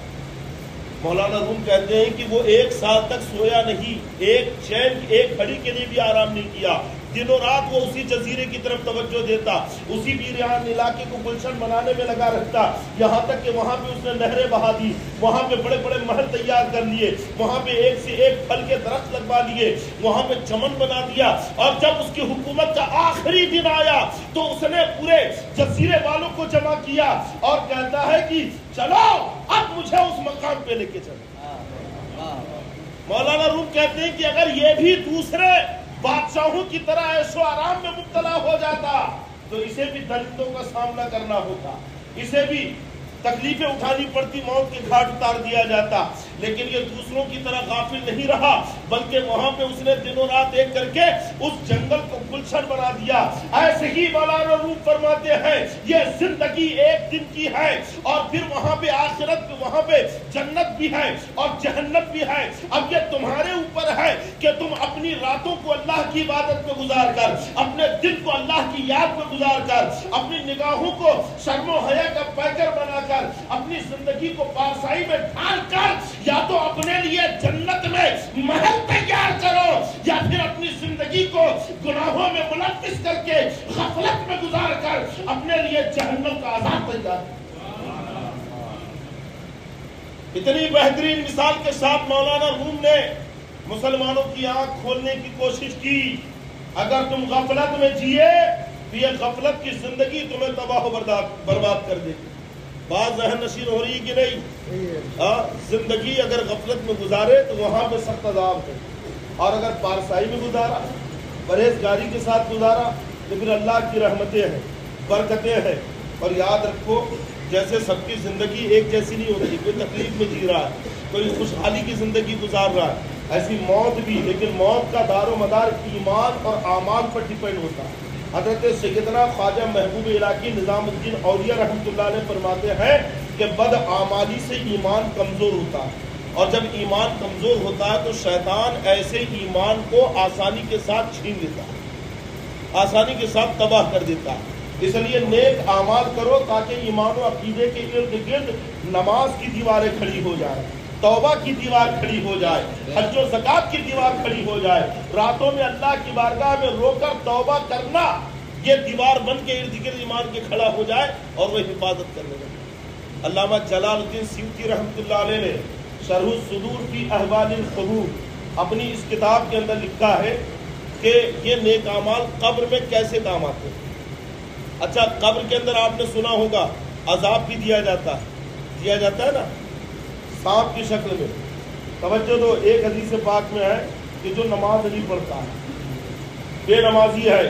مولانا روم کہتے ہیں کہ وہ 1 سال تک سویا نہیں، ایک چین ایک گھڑی کے لیے بھی آرام نہیں کیا، دنوں رات وہ اسی جزیرے کی طرف توجہ دیتا، اسی ویران علاقے کو گلشن بنانے میں لگا رکھتا، یہاں تک کہ وہاں پہ اس نے نہریں بہا دی، وہاں پہ بڑے بڑے محل تیار کر لیے، وہاں پہ ایک سے ایک پھل کے درخت لگوا لیے، وہاں پہ چمن بنا دیا، اور جب اس کی حکومت کا آخری دن آیا تو اس نے پورے جزیرے والوں کو جمع کیا اور کہتا ہے کہ چلو اب مجھے اس مقام پہ لے کے چلو۔ مولانا روم کہتے ہیں کہ اگر یہ بھی دوسرے بادشاہوں کی طرح عیش و آرام میں مبتلا ہو جاتا تو اسے بھی درندوں کا سامنا کرنا ہوتا، اسے بھی تکلیفیں اٹھانی پڑتی، موت کے گھاٹ اتار دیا جاتا، لیکن یہ دوسروں کی طرح غافل نہیں رہا، بلکہ وہاں پہ اس نے دنوں رات ایک کر کے اس جنگل کو گلشن بنا دیا۔ ایسے ہی مولانا روم فرماتے ہیں یہ زندگی ایک دن کی ہے، اور پھر وہاں پہ آخرت، وہاں پہ جنت بھی ہے اور جہنم بھی ہے۔ اب یہ تمہارے اوپر ہے کہ تم اپنی راتوں کو اللہ کی عبادت میں گزار کر، اپنے دل کو اللہ کی یاد میں گزار کر، اپنی نگاہوں کو شرم و حیا کا پیکر بنا کر، اپنی زندگی کو پارسائی میں ڈھال کر یا تو اپنے لیے جنت میں محل تیار کرو، یا پھر اپنی زندگی کو گناہوں میں ملوث کر کے غفلت میں گزار کر اپنے لیے جہنم کا عذاب تیار کرو۔ اتنی بہترین مثال کے ساتھ مولانا روم نے مسلمانوں کی آنکھ کھولنے کی کوشش کی۔ اگر تم غفلت میں جیے تو یہ غفلت کی زندگی تمہیں تباہ و برباد کر دے گی۔ بات ذہن نشین ہو رہی کہ نہیں؟ زندگی اگر غفلت میں گزارے تو وہاں پہ سخت عذاب ہے، اور اگر پارسائی میں گزارا، پرہیزگاری کے ساتھ گزارا تو پھر اللہ کی رحمتیں ہیں، برکتیں ہیں۔ اور یاد رکھو جیسے سب کی زندگی ایک جیسی نہیں ہوتی، کوئی تکلیف میں جی رہا ہے، کوئی خوشحالی کی زندگی گزار رہا ہے، ایسی موت بھی، لیکن موت کا دار و مدار ایمان اور اعمال پر ڈیپینڈ ہوتا ہے۔ حضرت سیدنا خواجہ محبوب الہی نظام الدین اولیاء رحمۃ اللہ علیہ فرماتے ہیں کہ بد اعمالی سے ایمان کمزور ہوتا ہے، اور جب ایمان کمزور ہوتا ہے تو شیطان ایسے ایمان کو آسانی کے ساتھ چھین لیتا ہے، آسانی کے ساتھ تباہ کر دیتا ہے۔ اس لیے نیک اعمال کرو تاکہ ایمان و عقیدے کے ارد گرد نماز کی دیواریں کھڑی ہو جائیں، توبہ کی دیوار کھڑی ہو جائے، حج و زکات کی دیوار کھڑی ہو جائے، راتوں میں اللہ کی بارگاہ میں رو کر توبہ کرنا یہ دیوار بن کے ارد گرد ایمان کے کھڑا ہو جائے اور وہ حفاظت کرنے لگے۔ علامہ جلال الدین سیوطی رحمۃ اللہ علیہ نے شرح الصدور فی احوال القبور اپنی اس کتاب کے اندر لکھا ہے کہ یہ نیک اعمال قبر میں کیسے کام آتے ہیں۔ اچھا، قبر کے اندر آپ نے سنا ہوگا عذاب بھی دیا جاتا ہے نا، سانپ کی شکل میں۔ توجہ دو، ایک حدیث پاک میں ہے کہ جو نماز نہیں پڑھتا ہے، بے نمازی ہے،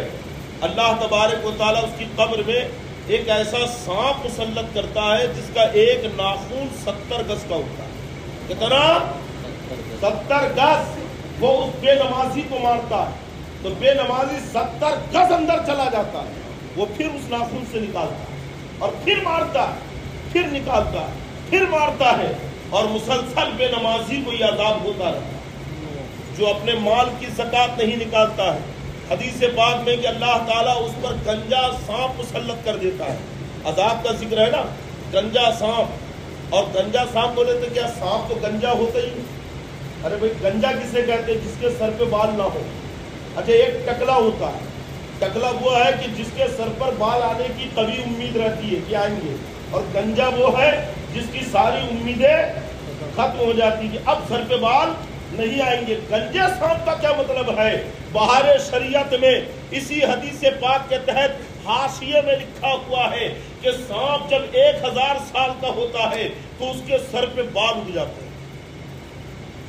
اللہ تبارک و تعالیٰ اس کی قبر میں ایک ایسا سانپ مسلط کرتا ہے جس کا ایک ناخون 70 گز کا ہوتا ہے۔ کتنا؟ 70 گز۔ وہ اس بے نمازی کو مارتا ہے تو بے نمازی 70 گز اندر چلا جاتا ہے، وہ پھر اس ناخون سے نکالتا ہے اور پھر مارتا ہے، پھر نکالتا ہے، پھر مارتا ہے، اور مسلسل بے نمازی کو یہ عذاب ہوتا رہتا ہے جو اپنے مال کی زکات نہیں نکالتا ہے۔ حدیث پاک میں کہ اللہ تعالیٰ اس پر گنجا سانپ مسلط کر دیتا ہے۔ عذاب کا ذکر ہے نا، گنجا سانپ، اور گنجا سانپ بولے تو کیا سانپ تو گنجا ہوتا ہی نہیں؟ ارے بھائی گنجا کسے کہتے ہیں؟ جس کے سر پہ بال نہ ہو۔ اچھا، ایک ٹکلا ہوتا ہے، ٹکلا وہ ہے کہ جس کے سر پر بال آنے کی قوی امید رہتی ہے کہ آئیں گے، اور گنجا وہ ہے جس کی ساری امیدیں ختم ہو جاتی کہ اب سر پہ بال نہیں آئیں گے۔ گنجے سانپ کا کیا مطلب ہے؟ بہار شریعت میں اسی حدیث پاک کے تحت حاشیے میں لکھا ہوا ہے کہ سانپ جب 1000 سال کا ہوتا ہے تو اس کے سر پہ بال اگ جاتے ہیں،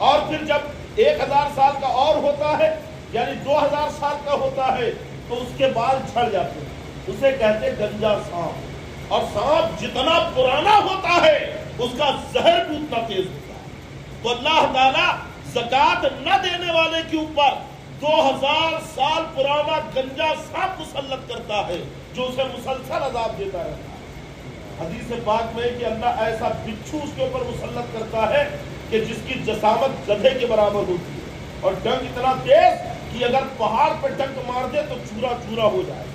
اور پھر جب 1000 سال کا اور ہوتا ہے یعنی 2000 سال کا ہوتا ہے تو اس کے بال جھڑ جاتے ہیں، اسے کہتے ہیں گنجا سانپ۔ اور سانپ جتنا پرانا ہوتا ہے اس کا زہر بھی اتنا تیز ہوتا ہے۔ تو اللہ تعالیٰ زکات نہ دینے والے کے اوپر 2000 سال پرانا گنجا سانپ مسلط کرتا ہے جو اسے مسلسل عذاب دیتا رہتا ہے۔ حدیث پاک میں کہ اللہ ایسا بچھو اس کے اوپر مسلط کرتا ہے کہ جس کی جسامت گدھے کے برابر ہوتی ہے، اور ڈنک اتنا تیز کہ اگر پہاڑ پہ ڈنک مار دے تو چورا چورا ہو جائے،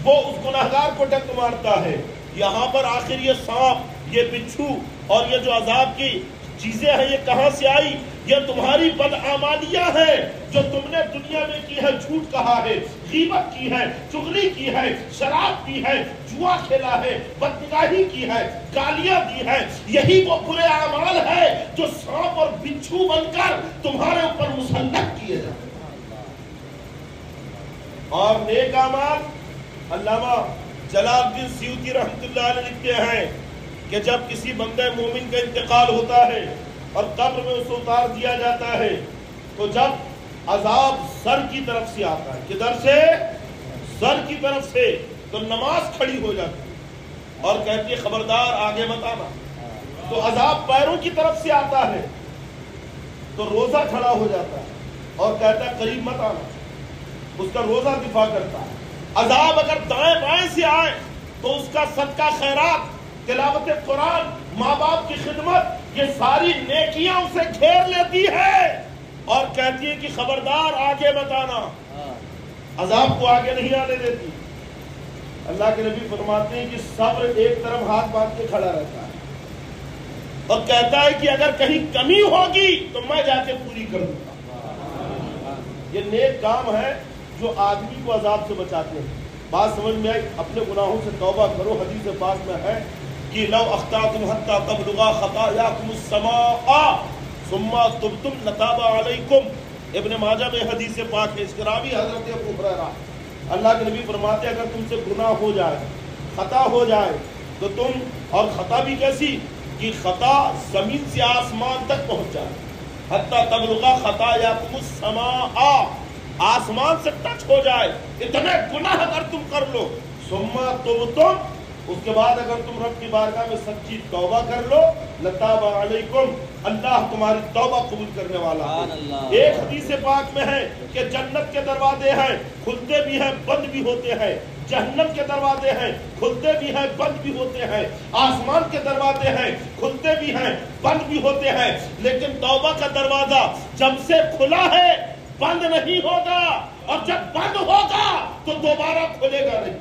وہ اس گناہگار کو ڈنک مارتا ہے۔ یہاں پر آخر یہ سانپ، یہ بچھو اور یہ جو عذاب کی چیزیں ہیں یہ کہاں سے آئی؟ یہ تمہاری بدعمالیاں ہیں جو تم نے دنیا میں کی ہے، جھوٹ کہا ہے، غیبت کی ہے، چغلی کی ہے، شراب پی ہے، جوا کھیلا ہے، بدنگاہی کی ہے، گالیاں دی ہے، یہی وہ برے اعمال ہے جو سانپ اور بچھو بن کر تمہارے اوپر مسلط کیے جاتے ہیں۔ اور نیک اعمال، علامہ جلال الدین سیوطی رحمۃ اللہ علیہ لکھتے ہیں کہ جب کسی بندہ مومن کا انتقال ہوتا ہے اور قبر میں اسے اتار دیا جاتا ہے تو جب عذاب سر کی طرف سے آتا ہے، کدھر سے؟ سر کی طرف سے، تو نماز کھڑی ہو جاتی ہے اور کہتی ہے خبردار آگے مت آنا۔ تو عذاب پیروں کی طرف سے آتا ہے تو روزہ کھڑا ہو جاتا ہے اور کہتا ہے قریب مت آنا، اس کا روزہ دفاع کرتا ہے۔ عذاب اگر دائیں بائیں سے آئے تو اس کا صدقہ خیرات، تلاوت قرآن، ماں باپ کی خدمت، یہ ساری نیکیاں اسے گھیر لیتی ہے اور کہتی ہے کہ خبردار آگے مت آنا، عذاب کو آگے نہیں آنے دیتی۔ اللہ کے نبی فرماتے ہیں کہ صبر ایک طرف ہاتھ باندھ کے کھڑا رہتا ہے اور کہتا ہے کہ اگر کہیں کمی ہوگی تو میں جا کے پوری کر دوں گا۔ یہ نیک کام ہے جو آدمی کو عذاب سے بچاتے ہیں۔ بات سمجھ میں آئی؟ اپنے گناہوں سے توبہ کرو۔ حدیث پاک میں ہے کہ لو اخطأتم حتى تبلغ خطاياكم السماء ثم تبتم لتاب علیکم، ابن ماجہ میں حدیث پاک ہے، اس کے راوی حضرت ابو ہریرہ۔ اللہ کے نبی فرماتے ہیں اگر تم سے گناہ ہو جائے، خطا ہو جائے تو تم، اور خطا بھی کیسی کہ خطا زمین سے آسمان تک پہنچ جائے، حتى تبلغ خطاياكم السماء، آسمان سے ٹچ ہو جائے، اتنے گناہ اگر تم کر لو، ثم تبتم، اس کے بعد اگر تم رب کی بارگاہ میں سچی توبہ کر لو، لتاب علیکم، اللہ تمہاری توبہ قبول کرنے والا ہے۔ ایک حدیث پاک میں ہے کہ جنت کے دروازے ہیں، کھلتے بھی ہیں بند بھی ہوتے ہیں، جہنم کے دروازے ہیں، کھلتے بھی ہیں بند بھی ہوتے ہیں، آسمان کے دروازے ہیں، کھلتے بھی ہیں بند بھی ہوتے ہیں، لیکن توبہ کا دروازہ جب سے کھلا ہے بند نہیں ہوگا، اور جب بند ہوگا تو دوبارہ کھلے گا نہیں۔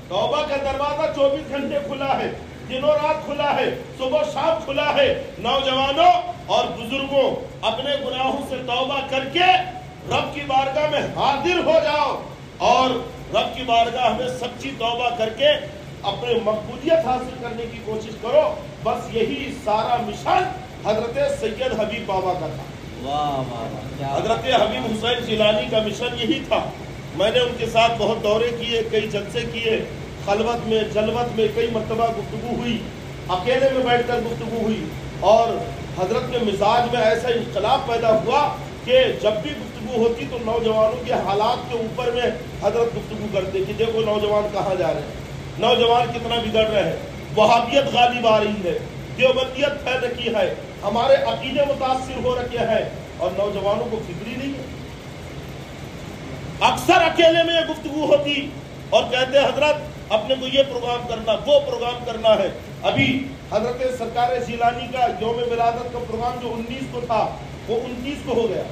توبہ کا دروازہ 24 گھنٹے کھلا ہے، دنوں رات کھلا ہے، صبح شام کھلا ہے۔ نوجوانوں اور بزرگوں، اپنے گناہوں سے توبہ کر کے رب کی بارگاہ میں حاضر ہو جاؤ، اور رب کی بارگاہ میں سچی توبہ کر کے اپنے مقبولیت حاصل کرنے کی کوشش کرو۔ بس یہی سارا مشن حضرت سید حبیب بابا کا تھا۔ حضرت حبیب حسین جیلانی کا مشن یہی تھا۔ میں نے ان کے ساتھ بہت دورے کیے، کئی جلسے کیے، خلوت میں جلوت میں کئی مرتبہ گفتگو ہوئی، اکیلے میں بیٹھ کر گفتگو ہوئی، اور حضرت کے مزاج میں ایسا انقلاب پیدا ہوا کہ جب بھی گفتگو ہوتی تو نوجوانوں کے حالات کے اوپر میں حضرت گفتگو کرتے کہ دیکھو نوجوان کہاں جا رہے ہیں، نوجوان کتنا بگڑ رہے ہیں، وہابیت غالب آ رہی ہے، دیوبندیت پھیل رکھی ہے، ہمارے عقیدے متاثر ہو رکھے ہیں، اور نوجوانوں کو فکر ہی نہیں ہے۔ اکثر اکیلے میں یہ گفتگو ہوتی اور کہتے حضرت اپنے کو یہ پروگرام کرنا، وہ پروگرام کرنا ہے۔ ابھی حضرت سرکار جیلانی کا یوم ولادت کا پروگرام جو 19 کو تھا وہ 29 کو ہو گیا،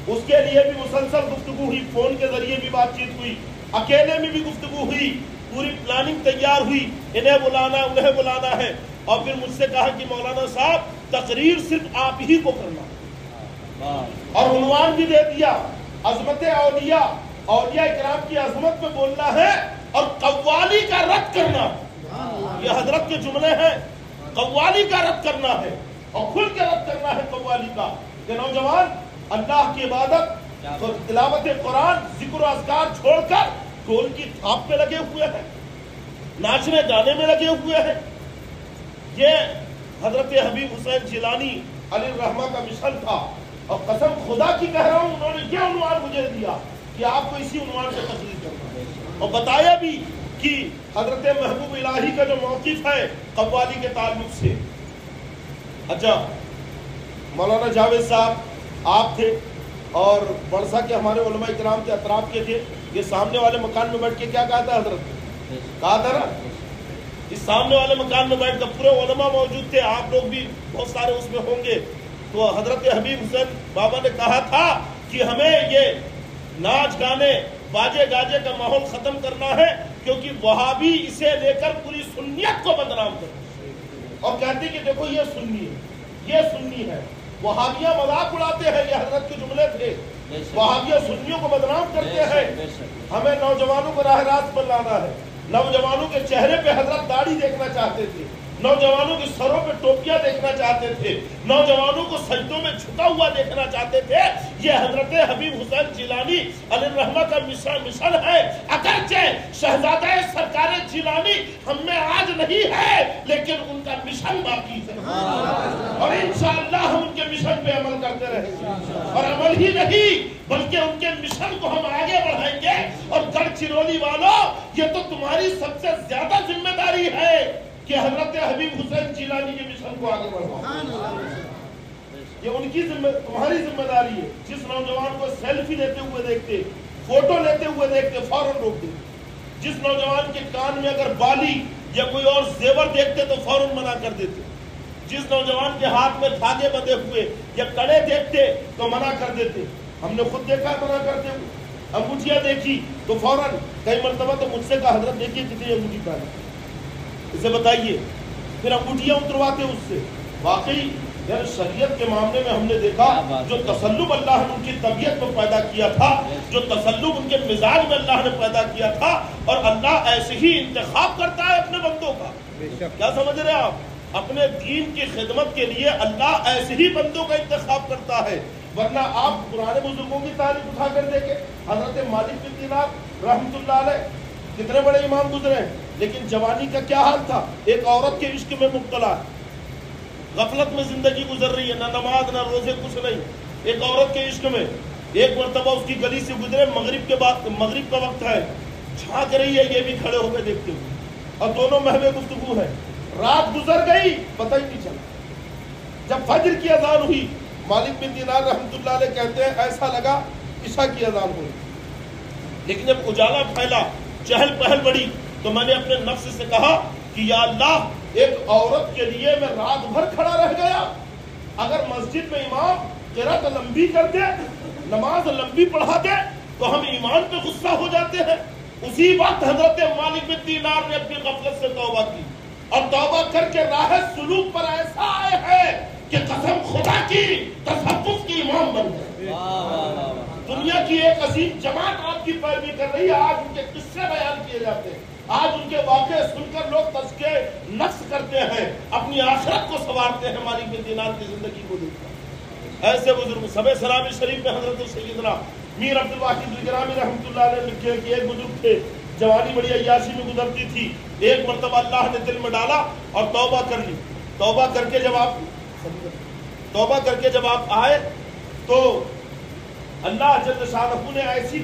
اس کے لیے بھی مسلسل گفتگو ہوئی، فون کے ذریعے بھی بات چیت ہوئی، اکیلے میں بھی گفتگو ہوئی، پوری پلاننگ تیار ہوئی، انہیں بلانا انہیں بلانا ہے، اور پھر مجھ سے کہا کہ مولانا صاحب تقریر صرف آپ ہی کو کرنا، اور عنوان بھی دے دیا عظمت اولیاء، اولیاء اکرام کی عظمت پہ بولنا ہے اور قوالی کا رد کرنا۔ یہ حضرت کے جملے ہیں، قوالی کا رد کرنا ہے، اور کھل کے رد کرنا ہے قوالی کا، کہ نوجوان اللہ کی عبادت اور تلاوت قرآن، ذکر و اذکار چھوڑ کر ڈھول کی تھاپ پہ لگے ہوئے ہیں، ناچنے گانے میں لگے ہوئے ہیں۔ یہ حضرت حبیب حسین جیلانی علیہ الرحمہ کا مشن تھا، اور قسم خدا کی کہہ رہا ہوں انہوں نے یہ عنوان مجھے دیا کہ آپ کو اسی عنوان سے تقریر کرنا ہے، اور بتایا بھی کہ حضرت محبوب الہی کا جو موقف ہے قوالی کے تعلق سے۔ اچھا، مولانا جاوید صاحب آپ تھے اور برسا کے ہمارے علماء کرام کے اطراف کے تھے، یہ سامنے والے مکان میں بیٹھ کے کیا کہا تھا حضرت؟ کہا تھا نا اس سامنے والے مکان میں بیٹھ کر پورے علماء موجود تھے، آپ لوگ بھی بہت سارے اس میں ہوں گے، تو حضرت حبیب حسین بابا نے کہا تھا کہ ہمیں یہ ناچ گانے باجے گاجے کا ماحول ختم کرنا ہے، کیونکہ وہابی اسے لے کر پوری سنیت کو بدنام کرتے اور کہتے کہ دیکھو یہ سنی ہے، یہ سنی ہے۔ وہابیاں مذاق اڑاتے ہیں، یہ حضرت کے جملے تھے، وہابیاں سنیوں کو بدنام کرتے ہیں۔ ہمیں نوجوانوں کو راہ راست پر لانا ہے، نوجوانوں کے چہرے پہ حضرت داڑھی دیکھنا چاہتے تھے، نوجوانوں کے سروں پہ ٹوپیاں دیکھنا چاہتے تھے، نوجوانوں کو سجدوں میں جھکا ہوا دیکھنا چاہتے تھے۔ یہ حضرت حبیب حسین جیلانی علیہ الرحمہ کا مشن ہے۔ اگرچہ شہزادہ سرکار جیلانی ہم میں آج نہیں ہے، لیکن ان کا مشن باقی ہے، اور انشاءاللہ ہم ان کے مشن پہ عمل کرتے رہیں گے، اور عمل ہی نہیں بلکہ ان کے مشن کو ہم آگے بڑھائیں گے۔ اور گڑھ چرونی والوں، یہ تو تمہاری سب سے زیادہ ذمہ داری ہے کہ حضرت حبیب حسین جیلانی کے مشن کو آگے بڑھاؤ۔ یہ ان کی تمہاری ذمہ داری ہے۔ جس نوجوان کو سیلفی لیتے ہوئے دیکھتے، فوٹو لیتے ہوئے دیکھتے، فوراً روک دیتے۔ جس نوجوان کے کان میں اگر بالی یا کوئی اور زیور دیکھتے تو فوراً منع کر دیتے۔ جس نوجوان کے ہاتھ میں دھاگے بندھے ہوئے یا کڑے دیکھتے تو منع کر دیتے۔ ہم نے خود دیکھا منع کرتے ہوئے۔ انگوٹھیاں دیکھی تو فوراً، کئی مرتبہ تو مجھ سے کہا حضرت دیکھیے کتنی انگوٹھی پہنے، اسے بتائیے، پھر انگوٹھیاں اترواتے اس سے۔ واقعی یعنی شریعت کے معاملے میں ہم نے دیکھا جو تسلب اللہ نے ان کی طبیعت میں پیدا کیا تھا، جو تسلب ان کے مزاج میں اللہ نے پیدا کیا تھا، اور اللہ ایسے ہی انتخاب کرتا ہے اپنے بندوں کا۔ کیا سمجھ رہے ہیں آپ؟ اپنے دین کی خدمت کے لیے اللہ ایسے ہی بندوں کا انتخاب کرتا ہے، ورنہ آپ پرانے بزرگوں کی تاریخ اٹھا کر دیکھیں۔ حضرت مالک بن دینار رحمۃ اللہ علیہ کتنے بڑے امام گزرے ہیں، لیکن جوانی کا کیا حال تھا؟ ایک عورت کے عشق میں مبتلا ہے، غفلت میں زندگی گزر رہی ہے، نہ نماز نہ روزے کچھ نہیں، ایک عورت کے عشق میں۔ ایک مرتبہ اس کی گلی سے گزرے، مغرب کا وقت ہے، جھانک رہی ہے، یہ بھی کھڑے ہو کے دیکھتے ہوئے، اور دونوں محو گفتگو ہے۔ رات گزر گئی، پتہ ہی نہیں چلا۔ جب فجر کی اذان ہوئی، مالک بن دینار رحمۃ اللہ علیہ کہتے ہیں ایسا لگا عشاء کی اذان ہوئی، لیکن جب اجالا پھیلا، چہل پہل بڑھی، تو میں نے اپنے نفس سے کہا کہ یا اللہ، ایک عورت کے لیے میں رات بھر کھڑا رہ گیا۔ اگر مسجد میں امام قرات لمبی کر دے، نماز لمبی پڑھا دے، تو ہم ایمان پہ غصہ ہو جاتے ہیں۔ اسی وقت حضرت مالک بن دینار نے اپنی غفلت سے توبہ کی، اور توبہ کر کے راہ سلوک پر ایسا آئے ہیں کہ قسم خدا کی تصوف کی امام بن گئے۔ دنیا کی ایک عظیم جماعت آپ کی پیروی کر رہی ہے، آج ان کے قصے بیان کیے جاتے ہیں، آج ان کے واقعے سن کر لوگ تزکیہ نفس کرتے ہیں، اپنی آخرت کو سنوارتے ہیں مالک بن دینار کی زندگی کو دیکھ کر۔ ایسے بزرگ سب سلامی شریف میں حضرت سیدنا میر عبد الواحد الگرامی رحمۃ اللہ علیہ لکھے کہ ایک بزرگ تھے، جوانی بڑی عیاشی میں گزرتی تھی، ایک مرتبہ اللہ نے دل میں ڈالا اور توبہ کر لی۔ توبہ کر کے جب آپ آئے تو اللہ جل شانہ نے ایسی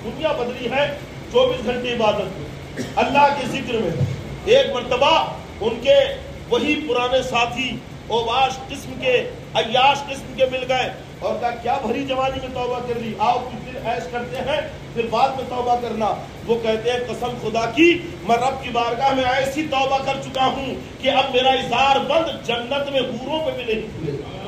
دنیا بدلی ہے 24 گھنٹے عبادت میں، اللہ کے ذکر میں۔ ایک مرتبہ ان کے وہی پرانے ساتھی اوباش قسم کے، عیاش قسم کے مل گئے اور کہا کیا بھری جوانی میں توبہ کر لی، آؤ کچھ دن عیش کرتے ہیں پھر بعد میں توبہ کرنا۔ وہ کہتے ہیں قسم خدا کی میں رب کی بارگاہ میں ایسی توبہ کر چکا ہوں کہ اب میرا اظہار بند جنت میں حوروں پہ بھی نہیں کھلے گا۔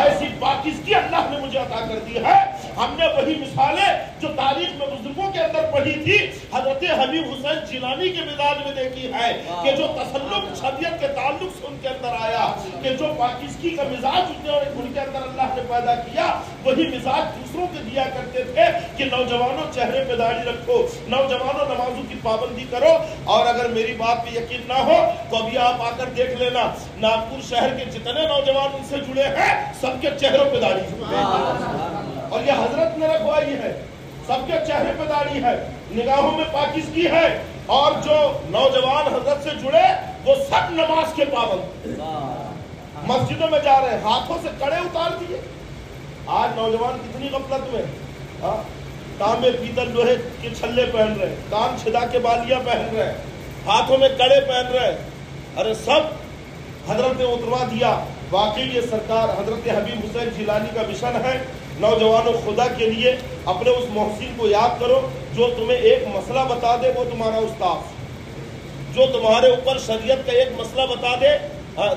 ایسی پاکیزگی اللہ نے مجھے عطا کر دی ہے۔ ہم نے وہی مثالیں جو تاریخ میں بزرگوں کے اندر پڑھی تھی، حضرت حبیب حسین جیلانی کے مزاج میں دیکھی ہے کہ جو تسلط شریعت کے تعلق سے ان کے اندر آیا، کہ جو پاکیزگی کا مزاج ان کے اندر اللہ نے پیدا کیا، وہی مزاج دوسروں کے دیا کرتے تھے کہ نوجوانوں چہرے پہ داڑھی رکھو، نوجوانوں نمازوں کی پابندی کرو۔ اور اگر میری بات پہ یقین نہ ہو تو ابھی آپ آ کر دیکھ لینا، ناگپور شہر کے جتنے نوجوان ان سے جڑے ہیں سب کے چہروں پہ داڑھی ہے، اور یہ حضرت نے رکھوائی ہے، سب کے چہرے پہ داڑھی ہے، نگاہوں میں پاکیزگی ہے، اور جو نوجوان حضرت سے جڑے وہ سب نماز کے پابند، مسجدوں میں جا رہے ہیں، ہاتھوں سے کڑے اتار دیے۔ آج نوجوان کتنی غفلت میں، تانبے پیتل لوہے کے چھلے پہن رہے، کان چھدا کے بالیاں پہن رہے، ہاتھوں میں کڑے پہن رہے، ارے سب حضرت نے اتروا دیا۔ واقعی یہ سرکار حضرت حبیب حسین جیلانی کا مشن ہے۔ نوجوانوں خدا کے لیے اپنے اس محسن کو یاد کرو جو تمہیں ایک مسئلہ بتا دے، وہ تمہارا استاد، جو تمہارے اوپر شریعت کا ایک مسئلہ بتا دے،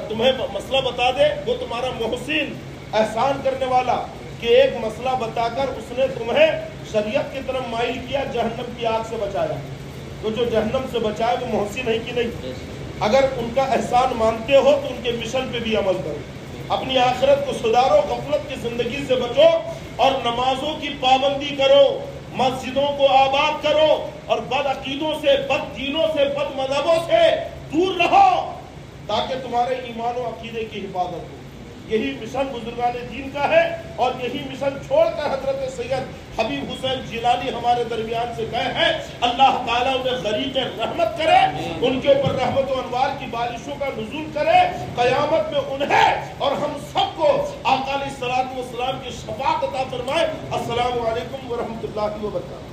تمہیں مسئلہ بتا دے، وہ تمہارا محسن احسان کرنے والا، کہ ایک مسئلہ بتا کر اس نے تمہیں شریعت کی طرف مائل کیا، جہنم کی آگ سے بچایا، تو جو جہنم سے بچائے وہ محسن ہے کہ نہیں؟ اگر ان کا احسان مانتے ہو تو ان کے مشن پہ بھی عمل کرو، اپنی آخرت کو سدھارو، غفلت کی زندگی سے بچو اور نمازوں کی پابندی کرو، مسجدوں کو آباد کرو اور بد عقیدوں سے، بد دینوں سے، بد مذہبوں سے دور رہو تاکہ تمہارے ایمان و عقیدے کی حفاظت ہو۔ یہی مشن بزرگان دین کا ہے، اور یہی مشن چھوڑ کر حضرت سید حبیب حسین جیلانی ہمارے درمیان سے گئے ہیں۔ اللہ تعالیٰ انہیں غریق رحمت کرے، ان کے اوپر رحمت و انوار کی بارشوں کا نزول کرے، قیامت میں انہیں اور ہم سب کو آقا علیہ الصلوۃ والسلام کی شفاعت عطا فرمائے۔ السلام علیکم ورحمۃ اللہ وبرکاتہ۔